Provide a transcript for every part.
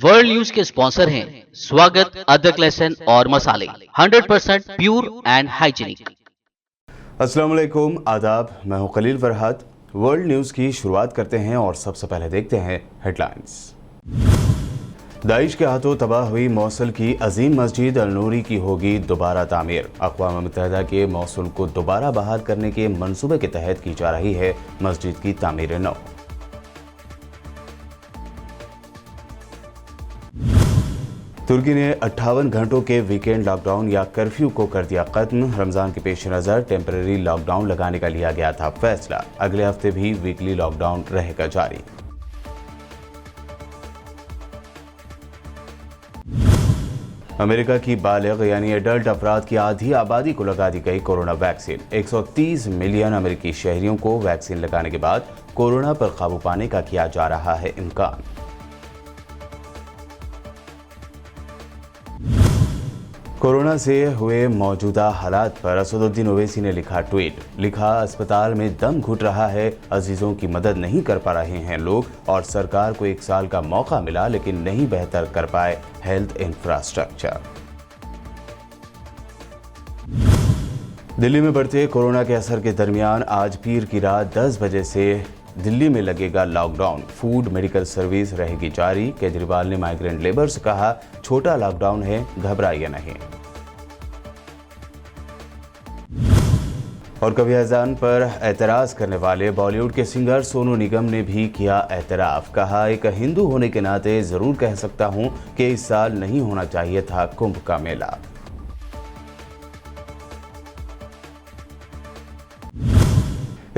World news के sponsor हैं स्वागत, अदरक, लहसुन और मसाले 100% प्योर एंड हाइजीनिक। अस्सलाम वालेकुम, आदाब। मैं हूं खलील फरहाद। वर्ल्ड न्यूज़ की शुरुआत करते हैं और सबसे पहले देखते हैं हेडलाइंस। दाइश के हाथों तबाह हुई मौसुल की अजीम मस्जिद अल नूरी की होगी दोबारा तामीर। अक़वाम मुत्तहिदा के मौसुल को दोबारा बहाल करने के मंसूबे के तहत की जा रही है मस्जिद की तामीर नौ। तुर्की ने 58 घंटों के वीकेंड लॉकडाउन या कर्फ्यू को कर दिया खत्म। रमजान के पेश नज़र टेम्परेरी लॉकडाउन लगाने का लिया गया था फैसला। अगले हफ्ते भी वीकली लॉकडाउन रहेगा जारी। अमेरिका की बालिग यानी एडल्ट अफराद की आधी आबादी को लगा दी गई कोरोना वैक्सीन। 130 मिलियन अमेरिकी शहरियों को वैक्सीन लगाने के बाद कोरोना पर काबू पाने का किया जा रहा है इम्कान। कोरोना से हुए मौजूदा हालात पर असदुद्दीन ओवैसी ने लिखा ट्वीट। लिखा, अस्पताल में दम घुट रहा है, अजीजों की मदद नहीं कर पा रहे हैं लोग और सरकार को 1 साल का मौका मिला लेकिन नहीं बेहतर कर पाए हेल्थ इंफ्रास्ट्रक्चर। दिल्ली में बढ़ते कोरोना के असर के दरमियान आज पीर की रात 10 बजे से दिल्ली में लगेगा लॉकडाउन। फूड मेडिकल सर्विस रहेगी जारी। केजरीवाल ने माइग्रेंट लेबर से कहा, छोटा लॉकडाउन है, घबराइए नहीं। और कभी अजान पर एतराज करने वाले बॉलीवुड के सिंगर सोनू निगम ने भी किया एतराफ। कहा, एक हिंदू होने के नाते जरूर कह सकता हूं कि इस साल नहीं होना चाहिए था कुंभ का मेला।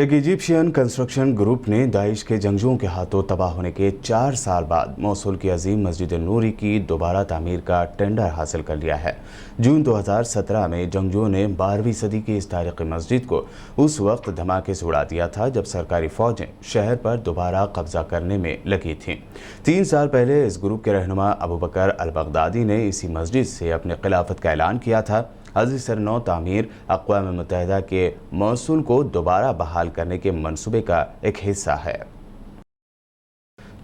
एक इजिप्शियन कंस्ट्रक्शन ग्रुप ने दाइश के जंगजुओं के हाथों तबाह होने के 4 साल बाद मौसुल की अजीम मस्जिद नूरी की दोबारा तामीर का टेंडर हासिल कर लिया है। जून 2017 में जंगजुओं ने 12वीं सदी की इस तारीखी मस्जिद को उस वक्त धमाके से उड़ा दिया था जब सरकारी फौजें शहर पर दोबारा कब्जा करने में लगी थीं। 3 साल पहले इस ग्रुप के रहनुमा अबू बकर अल बगदादी ने इसी मस्जिद से अपने खिलाफत का ऐलान किया था। अजीज नौ तामीर अक़वाम मुत्तहिदा के मौसुल को दोबारा बहाल करने के मंसूबे का एक हिस्सा है।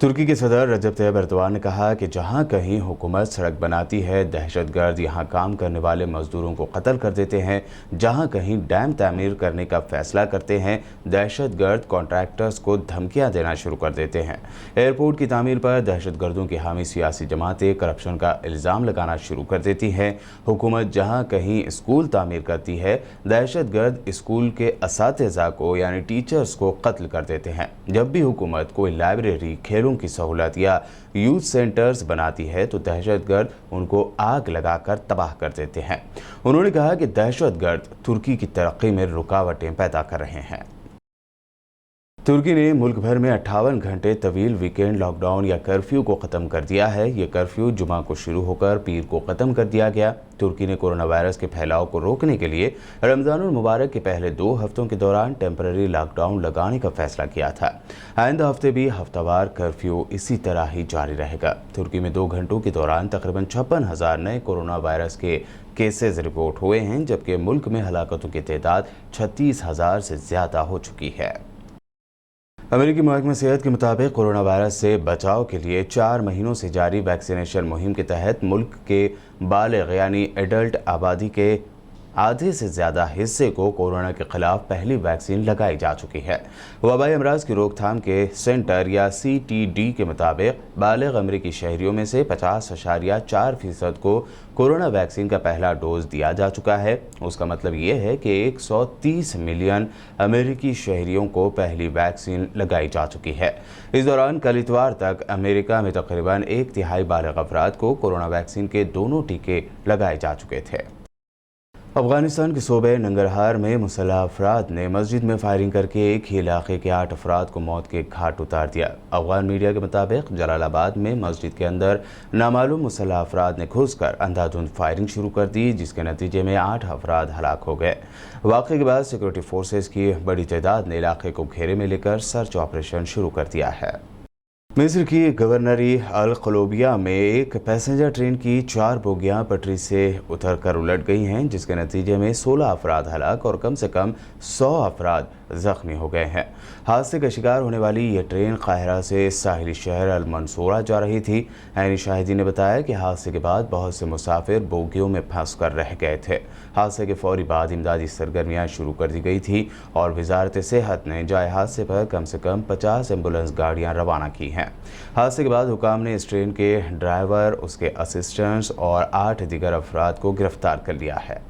तुर्की के सदर रजब तैयब एर्दोगान ने कहा कि जहां कहीं हुकूमत सड़क बनाती है, दहशतगर्द यहां काम करने वाले मजदूरों को कत्ल कर देते हैं। जहां कहीं डैम तामीर करने का फैसला करते हैं, दहशतगर्द कॉन्ट्रैक्टर्स को धमकियां देना शुरू कर देते हैं। एयरपोर्ट की तामीर पर दहशतगर्दों की हामी सियासी जमातें करप्शन का इल्ज़ाम लगाना शुरू कर देती हैं। हुकूमत जहां कहीं स्कूल तामीर करती है, दहशतगर्द स्कूल के असातिज़ा को यानी टीचर्स को कत्ल कर देते हैं। जब भी हुकूमत कोई लाइब्रेरी, खेलों की सहूलत या यूथ सेंटर्स बनाती है तो दहशतगर्द उनको आग लगाकर तबाह कर देते हैं। उन्होंने कहा कि दहशतगर्द तुर्की की तरक्की में रुकावटें पैदा कर रहे हैं। तुर्की ने मुल्क भर में 58 घंटे तवील वीकेंड लॉकडाउन या कर्फ्यू को ख़त्म कर दिया है। ये कर्फ्यू जुमा को शुरू होकर पीर को ख़त्म कर दिया गया। तुर्की ने कोरोना वायरस के फैलाव को रोकने के लिए रमज़ानुल मुबारक के पहले 2 हफ्तों के दौरान टेम्परेरी लॉकडाउन लगाने का फैसला किया था। आइंदा हफ्ते भी हफ्तावार कर्फ्यू इसी तरह ही जारी रहेगा। तुर्की में 2 घंटों के दौरान तकरीबन 56,000 नए कोरोना वायरस के केसेस रिपोर्ट हुए हैं, जबकि मुल्क में हलाकतों की तादाद 36,000 से ज़्यादा हो चुकी है। अमेरिकी महकमा सेहत के मुताबिक कोरोना वायरस से बचाव के लिए 4 महीनों से जारी वैक्सीनेशन मुहिम के तहत मुल्क के बालिग यानी एडल्ट आबादी के आधे से ज़्यादा हिस्से को कोरोना के खिलाफ पहली वैक्सीन लगाई जा चुकी है। वबाई अमराज की रोकथाम के सेंटर या CTD के मुताबिक बालिग अमेरिकी शहरियों में से 50.4% को कोरोना वैक्सीन का पहला डोज दिया जा चुका है। उसका मतलब ये है कि 130 मिलियन अमेरिकी शहरियों को पहली वैक्सीन लगाई जा चुकी है। इस दौरान कल इतवार तक अमेरिका में तकरीबन 1/3 बालिग अफराद को कोरोना वैक्सीन के दोनों टीके लगाए जा चुके थे। अफगानिस्तान के सूबे नंगरहार में मुसल्लह अफराद ने मस्जिद में फायरिंग करके एक ही इलाके के 8 अफराद को मौत के घाट उतार दिया। अफगान मीडिया के मुताबिक जलालाबाद में मस्जिद के अंदर नामालूम मुसल्लह अफराद ने घुसकर अंधाधुंध फायरिंग शुरू कर दी, जिसके नतीजे में 8 अफराद हलाक हो गए। वाक़े के बाद सिक्योरिटी फोर्सेज की बड़ी तादाद ने इलाके को घेरे में लेकर सर्च ऑपरेशन शुरू कर दिया है। मिस्र की गवर्नरी अल खलोबिया में एक पैसेंजर ट्रेन की 4 बोगियां पटरी से उतरकर उलट गई हैं, जिसके नतीजे में 16 अफराद हलाक और कम से कम 100 अफराद जख्मी हो गए हैं। हादसे का शिकार होने वाली यह ट्रेन काहिरा से साहिली शहर अल मंसूरा जा रही थी। ऐनी शाहिदी ने बताया कि हादसे के बाद बहुत से मुसाफिर बोगियों में फंस कर रह गए थे। हादसे के फौरी बाद इमदादी सरगर्मियाँ शुरू कर दी गई थी और वजारत सेहत ने जाए हादसे पर कम से कम 50 एम्बुलेंस गाड़ियाँ रवाना की हैं। हादसे के बाद हुकाम ने इस ट्रेन के ड्राइवर, उसके असिस्टेंट्स और 8 दीगर अफराद को गिरफ्तार कर लिया है।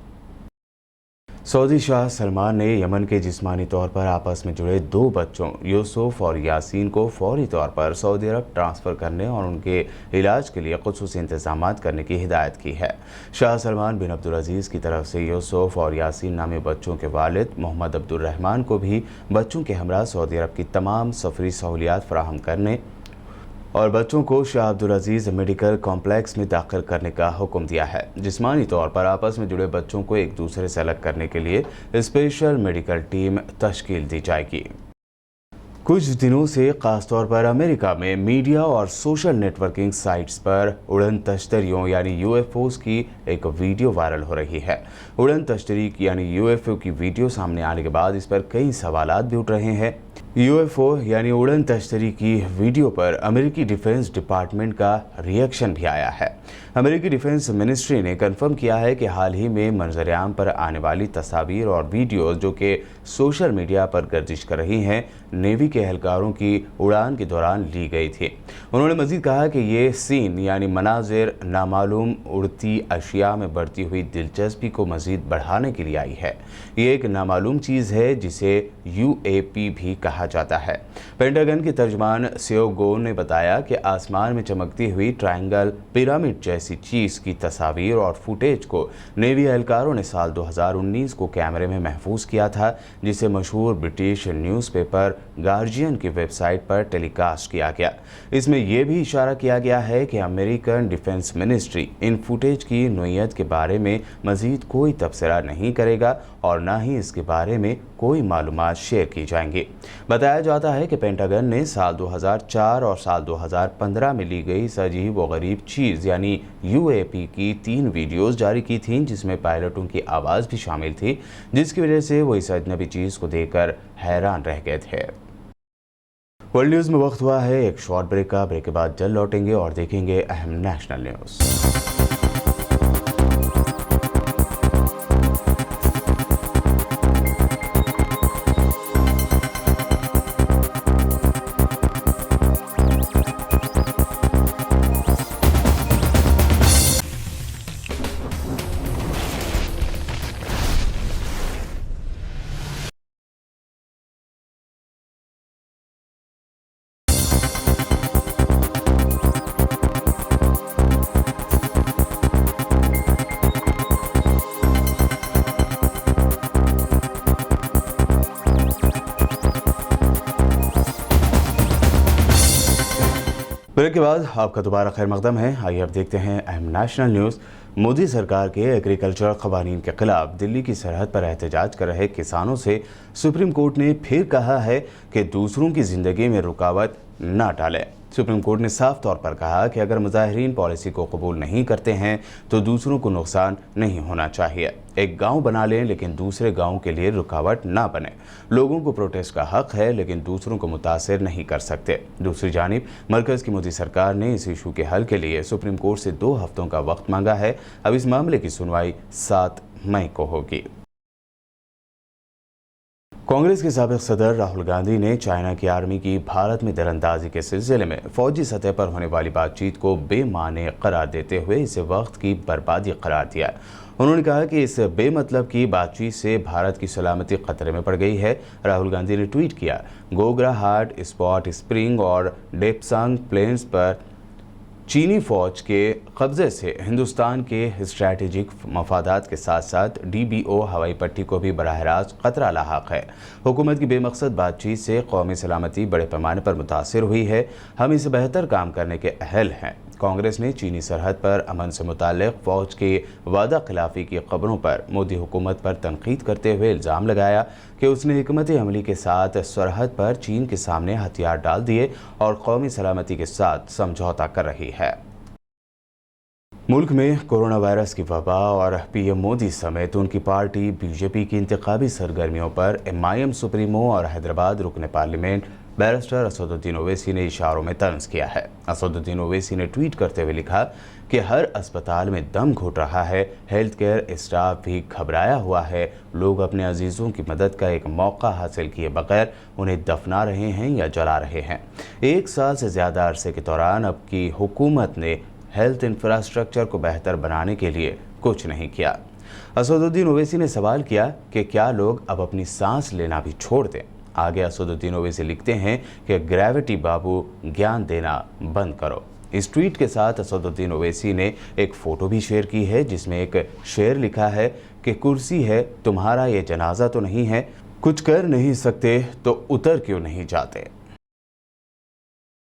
सऊदी शाह सलमान ने यमन के जिस्मानी तौर पर आपस में जुड़े 2 बच्चों यूसुफ और यासीन को फौरी तौर पर सऊदी अरब ट्रांसफ़र करने और उनके इलाज के लिए खुसूसी इंतजाम करने की हिदायत की है। शाह सलमान बिन अब्दुल अजीज़ की तरफ से यूसुफ और यासीन नामी बच्चों के वालिद मोहम्मद अब्दुल रहमान को भी बच्चों के हमरा सऊदी अरब की तमाम सफरी सहूलियात फराहम करने और बच्चों को शाह अब्दुल अजीज़ मेडिकल कॉम्प्लेक्स में दाखिल करने का हुक्म दिया है। जिस्मानी तौर पर आपस में जुड़े बच्चों को एक दूसरे से अलग करने के लिए स्पेशल मेडिकल टीम तश्कील दी जाएगी। कुछ दिनों से खासतौर पर अमेरिका में मीडिया और सोशल नेटवर्किंग साइट्स पर उड़न तश्तरियों यानी यूएफओस की एक वीडियो वायरल हो रही है। उड़न तश्तरी यानी यूएफओ की वीडियो सामने आने के बाद इस पर कई सवालात भी उठ रहे हैं। यूएफओ यानी उड़न तश्तरी की वीडियो पर अमेरिकी डिफेंस डिपार्टमेंट का रिएक्शन भी आया है। अमेरिकी डिफेंस मिनिस्ट्री ने कंफर्म किया है कि हाल ही में मंजर-ए-आम पर आने वाली तस्वीर और वीडियोस जो कि सोशल मीडिया पर गर्दिश कर रही हैं, नेवी के एहलकारों की उड़ान के दौरान ली गई थी। उन्होंने मजीद कहा कि ये सीन यानी मनाजिर नामालूम उड़ती अशिया में बढ़ती हुई दिलचस्पी को मजीद बढ़ाने के लिए आई है। ये एक नामालूम चीज़ है जिसे यूएपी भी कहा जाता है। पेंटागन के तर्जमान सियो गो ने बताया कि आसमान में चमकती हुई ट्रायंगल पिरामिड जैसी चीज़ की तस्वीर और फुटेज को नेवी एहलकारों ने साल 2019 को कैमरे में महफूज किया था, जिसे मशहूर ब्रिटिश न्यूज़पेपर गार्जियन की वेबसाइट पर टेलीकास्ट किया गया। इसमें यह भी इशारा किया गया है कि अमेरिकन डिफेंस मिनिस्ट्री इन फुटेज की नोयत के बारे में मजीद कोई तबसरा नहीं करेगा और न ही इसके बारे में कोई मालूमात शेयर की जाएंगी। बताया जाता है कि पेंटागन ने साल 2004 और साल 2015 में ली गई इस अजीब व गरीब चीज़ यानी यूएपी की 3 वीडियोस जारी की थीं, जिसमें पायलटों की आवाज़ भी शामिल थी, जिसकी वजह से वो इस अजनबी चीज़ को देखकर हैरान रह गए थे। वर्ल्ड न्यूज़ में वक्त हुआ है एक शॉर्ट ब्रेक का। ब्रेक के बाद जल्द लौटेंगे और देखेंगे अहम नेशनल न्यूज़। ब्रेक के बाद आपका दोबारा खैर मकदम है। आइए अब देखते हैं अहम नेशनल न्यूज़। मोदी सरकार के एग्रीकल्चर कवानीन के खिलाफ दिल्ली की सरहद पर एहतजाज कर रहे किसानों से सुप्रीम कोर्ट ने फिर कहा है कि दूसरों की ज़िंदगी में रुकावट न डालें। सुप्रीम कोर्ट ने साफ तौर पर कहा कि अगर मुजाहिरीन पॉलिसी को कबूल नहीं करते हैं तो दूसरों को नुकसान नहीं होना चाहिए। एक गांव बना लें लेकिन दूसरे गांव के लिए रुकावट ना बने। लोगों को प्रोटेस्ट का हक है लेकिन दूसरों को मुतासिर नहीं कर सकते। दूसरी जानिब मरकज़ की मोदी सरकार ने इस इशू के हल के लिए सुप्रीम कोर्ट से 2 हफ्तों का वक्त मांगा है। अब इस मामले की सुनवाई 7 मई को होगी। कांग्रेस के साबिक सदर राहुल गांधी ने चाइना की आर्मी की भारत में दरअंदाजी के सिलसिले में फौजी सतह पर होने वाली बातचीत को बेमाने करार देते हुए इसे वक्त की बर्बादी करार दिया। उन्होंने कहा कि इस बेमतलब की बातचीत से भारत की सलामती खतरे में पड़ गई है। राहुल गांधी ने ट्वीट किया, गोगरा हाट, स्पॉट स्प्रिंग और डेप्सांग प्लेन्स पर चीनी फौज के कब्जे से हिंदुस्तान के स्ट्रैटेजिक मफादात के साथ साथ डीबीओ हवाई पट्टी को भी बराह रास्त खतरा लाहक है। हुकूमत की बेमकसद बातचीत से कौमी सलामती बड़े पैमाने पर मुतासिर हुई है। हम इसे बेहतर काम करने के अहल हैं। कांग्रेस ने चीनी सरहद पर अमन से मुताल्लिक फ़ौज की वादा खिलाफी की खबरों पर मोदी हुकूमत पर तनकीद करते हुए इल्ज़ाम लगाया कि उसने हिकमत अमली के साथ सरहद पर चीन के सामने हथियार डाल दिए और कौमी सलामती के साथ समझौता कर रही है। मुल्क में कोरोना वायरस की वबा और पीएम मोदी समेत उनकी पार्टी बीजेपी की इंतखाबी सरगर्मियों पर एमआईएम सुप्रीमो और हैदराबाद रुकन पार्लियामेंट बैरिस्टर असदुद्दीन ओवैसी ने इशारों में तंज किया है। असदुद्दीन ओवैसी ने ट्वीट करते हुए लिखा कि हर अस्पताल में दम घुट रहा है, हेल्थ केयर स्टाफ भी घबराया हुआ है, लोग अपने अजीज़ों की मदद का एक मौका हासिल किए बगैर उन्हें दफना रहे हैं या जला रहे हैं। 1 साल से ज़्यादा अरसे के दौरान अब की हुकूमत ने हेल्थ इंफ्रास्ट्रक्चर को बेहतर बनाने के लिए कुछ नहीं किया। असदुद्दीन ओवैसी ने सवाल किया कि क्या लोग अब अपनी सांस लेना भी छोड़ दें। आगे असदुद्दीन ओवैसी लिखते हैं कि ग्रेविटी बाबू ज्ञान देना बंद करो। इस ट्वीट के साथ असदुद्दीन ओवैसी ने एक फ़ोटो भी शेयर की है जिसमें एक शेर लिखा है कि कुर्सी है तुम्हारा ये जनाजा तो नहीं है, कुछ कर नहीं सकते तो उतर क्यों नहीं जाते।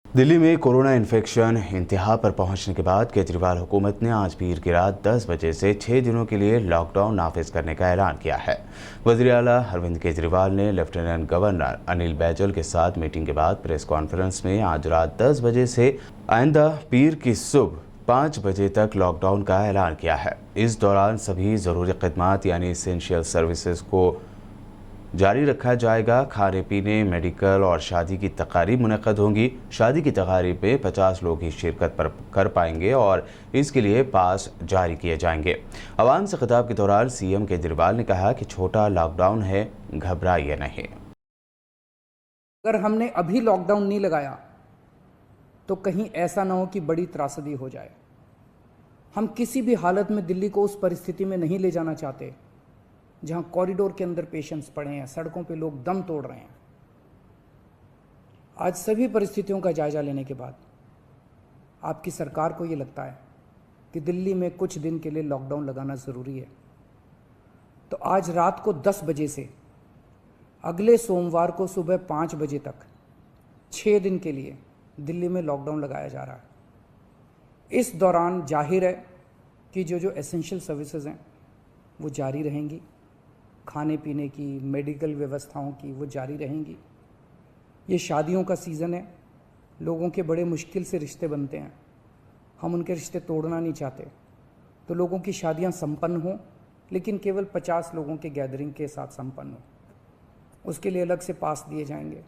दिल्ली में कोरोना इन्फेक्शन इंतहा पर पहुंचने के बाद केजरीवाल हुकूमत ने आज पीर की रात 10 बजे से 6 दिनों के लिए लॉकडाउन नाफिज करने का ऐलान किया है। वज़ीर आला अरविंद केजरीवाल ने लेफ्टिनेंट गवर्नर अनिल बैजल के साथ मीटिंग के बाद प्रेस कॉन्फ्रेंस में आज रात 10 बजे से आइंदा पीर की सुबह 5 बजे तक लॉकडाउन का ऐलान किया है। इस दौरान सभी ज़रूरी खदमात यानी इसेंशियल सर्विसेज को जारी रखा जाएगा। खाने पीने, मेडिकल और शादी की तकारीब मुनक़द होंगी। शादी की तकारीब में 50 लोग ही शिरकत कर पाएंगे और इसके लिए पास जारी किए जाएंगे। आवाम से खिताब के दौरान सीएम केजरीवाल ने कहा कि छोटा लॉकडाउन है, घबराइए नहीं। अगर हमने अभी लॉकडाउन नहीं लगाया तो कहीं ऐसा ना हो कि बड़ी त्रासदी हो जाए। हम किसी भी हालत में दिल्ली को उस परिस्थिति में नहीं ले जाना चाहते जहां कॉरिडोर के अंदर पेशेंट्स पड़े हैं, सड़कों पे लोग दम तोड़ रहे हैं। आज सभी परिस्थितियों का जायजा लेने के बाद आपकी सरकार को ये लगता है कि दिल्ली में कुछ दिन के लिए लॉकडाउन लगाना ज़रूरी है, तो आज रात को 10 बजे से अगले सोमवार को सुबह 5 बजे तक 6 दिन के लिए दिल्ली में लॉकडाउन लगाया जा रहा है। इस दौरान जाहिर है कि जो एसेंशियल सर्विसेज हैं वो जारी रहेंगी, खाने पीने की, मेडिकल व्यवस्थाओं की वो जारी रहेंगी। ये शादियों का सीज़न है, लोगों के बड़े मुश्किल से रिश्ते बनते हैं, हम उनके रिश्ते तोड़ना नहीं चाहते, तो लोगों की शादियां संपन्न हों, लेकिन केवल 50 लोगों के गैदरिंग के साथ संपन्न हो। उसके लिए अलग से पास दिए जाएंगे।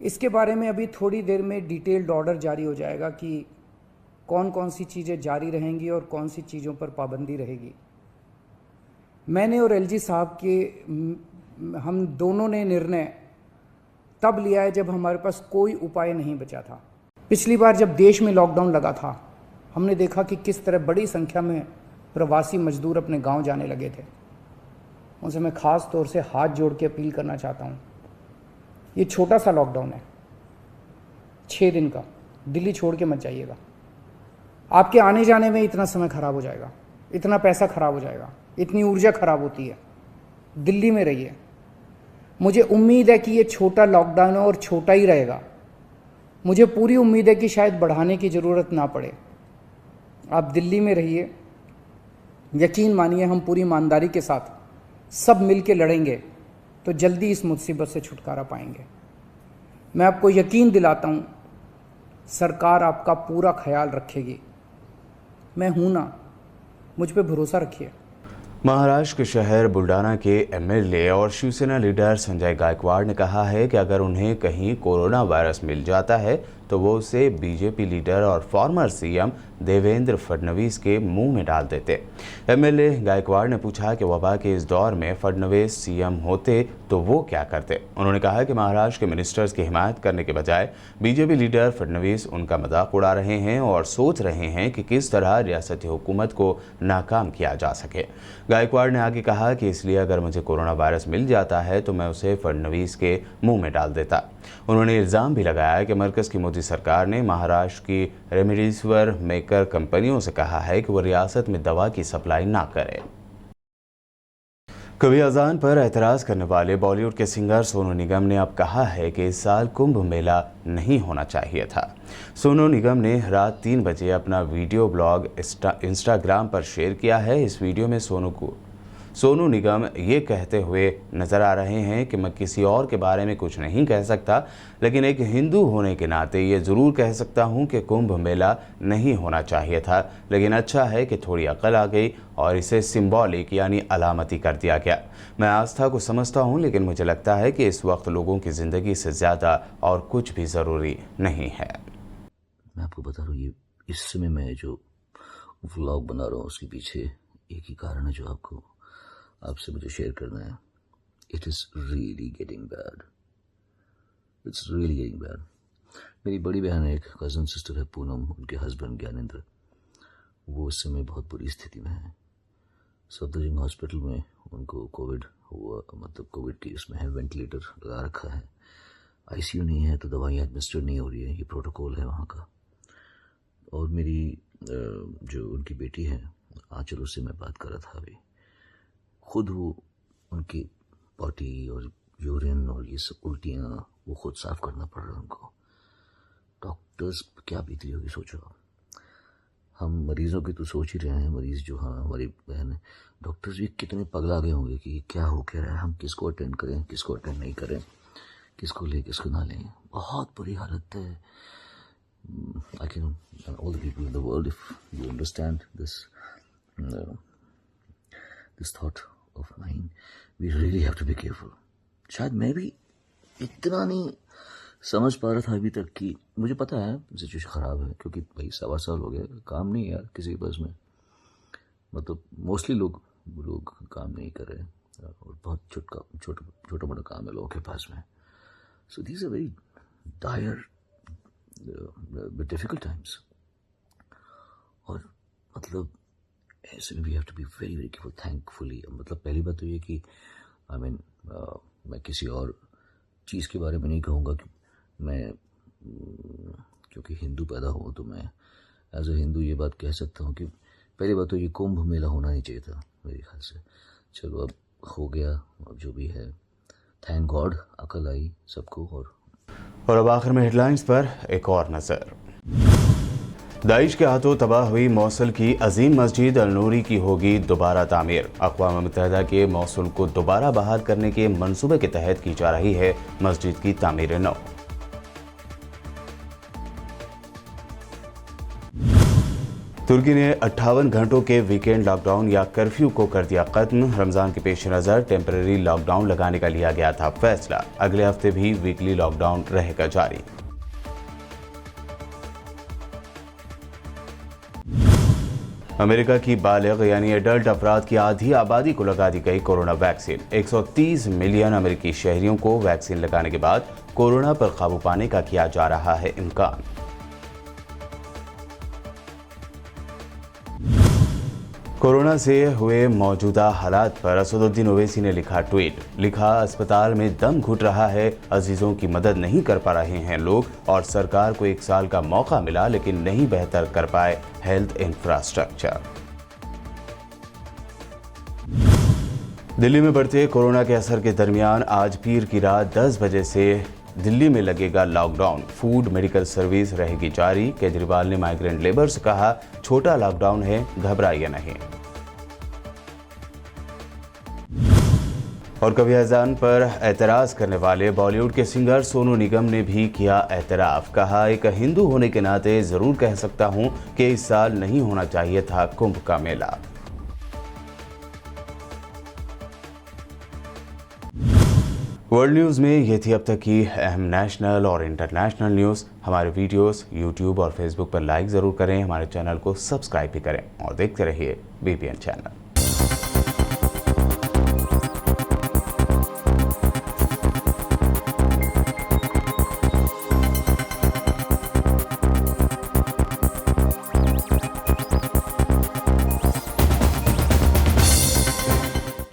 इसके बारे में अभी थोड़ी देर में डिटेल्ड ऑर्डर जारी हो जाएगा कि कौन कौन सी चीज़ें जारी रहेंगी और कौन सी चीज़ों पर पाबंदी रहेगी। मैंने और एलजी साहब के हम दोनों ने निर्णय तब लिया है जब हमारे पास कोई उपाय नहीं बचा था। पिछली बार जब देश में लॉकडाउन लगा था, हमने देखा कि किस तरह बड़ी संख्या में प्रवासी मजदूर अपने गांव जाने लगे थे। उनसे मैं ख़ास तौर से हाथ जोड़ के अपील करना चाहता हूं, ये छोटा सा लॉकडाउन है 6 दिन का, दिल्ली छोड़ के मत जाइएगा। आपके आने जाने में इतना समय खराब हो जाएगा, इतना पैसा खराब हो जाएगा, इतनी ऊर्जा खराब होती है। दिल्ली में रहिए। मुझे उम्मीद है कि ये छोटा लॉकडाउन है और छोटा ही रहेगा। मुझे पूरी उम्मीद है कि शायद बढ़ाने की ज़रूरत ना पड़े। आप दिल्ली में रहिए। यकीन मानिए हम पूरी ईमानदारी के साथ सब मिल के लड़ेंगे तो जल्दी इस मुसीबत से छुटकारा पाएंगे। मैं आपको यकीन दिलाता हूँ, सरकार आपका पूरा ख्याल रखेगी। मैं हूँ ना, मुझ पे भरोसा रखिए। महाराष्ट्र के शहर बुल्डाना के एमएलए और शिवसेना लीडर संजय गायकवाड़ ने कहा है कि अगर उन्हें कहीं कोरोना वायरस मिल जाता है तो वो उसे बीजेपी लीडर और फॉर्मर सीएम देवेंद्र फडणवीस के मुंह में डाल देते। एमएलए गायकवाड़ ने पूछा कि वबा के इस दौर में फडणवीस सीएम होते तो वो क्या करते। उन्होंने कहा कि महाराष्ट्र के मिनिस्टर्स की हिमायत करने के बजाय बीजेपी लीडर फडणवीस उनका मजाक उड़ा रहे हैं और सोच रहे हैं कि किस तरह रियासती हुकूमत को नाकाम किया जा सके। गायकवाड़ ने आगे कहा कि इसलिए अगर मुझे कोरोना वायरस मिल जाता है तो मैं उसे फडणवीस के मुंह में डाल देता। उन्होंने इल्ज़ाम भी लगाया कि मरकज़ की मोदी सरकार ने महाराष्ट्र की रेमडेसिविर मेकर कंपनियों से कहा है कि वो रियासत में दवा की सप्लाई ना करें। कभी अजान पर एतराज़ करने वाले बॉलीवुड के सिंगर सोनू निगम ने अब कहा है कि इस साल कुंभ मेला नहीं होना चाहिए था। सोनू निगम ने रात 3 बजे अपना वीडियो ब्लॉग इंस्टाग्राम पर शेयर किया है। इस वीडियो में सोनू निगम ये कहते हुए नजर आ रहे हैं कि मैं किसी और के बारे में कुछ नहीं कह सकता, लेकिन एक हिंदू होने के नाते ये ज़रूर कह सकता हूँ कि कुंभ मेला नहीं होना चाहिए था, लेकिन अच्छा है कि थोड़ी अकल आ गई और इसे सिंबॉलिक यानी अलामती कर दिया गया। मैं आस्था को समझता हूँ, लेकिन मुझे लगता है कि इस वक्त लोगों की ज़िंदगी से ज़्यादा और कुछ भी ज़रूरी नहीं है। मैं आपको बता रहा हूँ, ये इस समय मैं जो व्लॉग बना रहा हूँ उसके पीछे एक ही कारण है जो आपसे मुझे शेयर करना है। It is really getting bad, it's really getting bad. मेरी बड़ी बहन है, एक कज़न सिस्टर है पूनम, उनके हस्बैंड ज्ञानेंद्र, वो इस समय बहुत बुरी स्थिति में है। सफदरजंग हॉस्पिटल में उनको कोविड हुआ, मतलब कोविड की उसमें है, वेंटिलेटर लगा रखा है, आईसीयू नहीं है, तो दवाइयाँ एडमिनिस्टर नहीं हो रही है, ये प्रोटोकॉल है वहाँ का। और मेरी जो उनकी बेटी है आंचल, उससे मैं बात कर रहा था अभी, खुद वो उनकी पॉटी और यूरिन और ये सब उल्टियाँ वो खुद साफ करना पड़ रहा है उनको। डॉक्टर्स क्या बीती होगी सोचो आप। हम मरीज़ों की तो सोच ही रहे हैं, मरीज़ जो हाँ हमारी बहन है, डॉक्टर्स भी कितने पगला गए होंगे कि क्या हो क्या रहा है, हम किसको अटेंड करें, किसको अटेंड नहीं करें, किसको लें किसको ना लें। बहुत बुरी हालत है। I can, all the people in the world, if you understand this thought of mine, we really have to be careful. शायद मैं भी इतना नहीं समझ पा रहा था अभी तक कि मुझे पता है सिचुएशन ख़राब है, क्योंकि भाई 1.25 साल हो गया, काम नहीं है यार किसी के पास में, मतलब मोस्टली लोग काम नहीं कर रहे हैं और बहुत छोटा मोटा काम है लोगों के पास में। So these are very dire but difficult times, और मतलब ऐसे में we have to be very very careful. Thankfully, मतलब पहली बात तो ये कि मैं किसी और चीज़ के बारे में नहीं कहूँगा कि मैं क्योंकि हिंदू पैदा हुआ तो मैं एज ए हिंदू ये बात कह सकता हूँ कि पहली बात तो ये कुंभ मेला होना नहीं चाहिए था मेरे ख्याल से। चलो अब हो गया, अब जो भी है, थैंक गॉड अकल आई सबको। और अब आखिर में हेडलाइंस पर एक और नज़र। दाइश के हाथों तबाह हुई मौसल की अजीम मस्जिद अल नूरी की होगी दोबारा तामीर। अक़वाम मुत्तहिदा के मौसल को दोबारा बहाल करने के मंसूबे के तहत की जा रही है मस्जिद की तामीर नौ। तुर्की ने 58 घंटों के वीकेंड लॉकडाउन या कर्फ्यू को कर दिया खत्म। रमजान के पेश नज़र टेम्परेरी लॉकडाउन लगाने का लिया गया था फैसला। अगले हफ्ते भी वीकली लॉकडाउन रहेगा जारी। अमेरिका की बालिग यानी एडल्ट अफराद की आधी आबादी को लगा दी गई कोरोना वैक्सीन। 130 मिलियन अमेरिकी शहरियों को वैक्सीन लगाने के बाद कोरोना पर काबू पाने का किया जा रहा है इम्कान। कोरोना से हुए मौजूदा हालात पर असदुद्दीन ओवैसी ने लिखा ट्वीट, लिखा अस्पताल में दम घुट रहा है, अजीजों की मदद नहीं कर पा रहे हैं लोग और सरकार को 1 साल का मौका मिला लेकिन नहीं बेहतर कर पाए हेल्थ इंफ्रास्ट्रक्चर। दिल्ली में बढ़ते कोरोना के असर के दरमियान आज पीर की रात 10 बजे से दिल्ली में लगेगा लॉकडाउन। फूड मेडिकल सर्विस रहेगी जारी। केजरीवाल ने माइग्रेंट लेबर से कहा, छोटा लॉकडाउन है, घबराइए नहीं। और कभी अजान पर एतराज करने वाले बॉलीवुड के सिंगर सोनू निगम ने भी किया एतराफ। कहा, एक हिंदू होने के नाते जरूर कह सकता हूं कि इस साल नहीं होना चाहिए था कुंभ का मेला। वर्ल्ड न्यूज़ में ये थी अब तक की अहम नेशनल और इंटरनेशनल न्यूज़। हमारे वीडियोस यूट्यूब और फेसबुक पर लाइक ज़रूर करें, हमारे चैनल को सब्सक्राइब भी करें और देखते रहिए बीपीएन चैनल।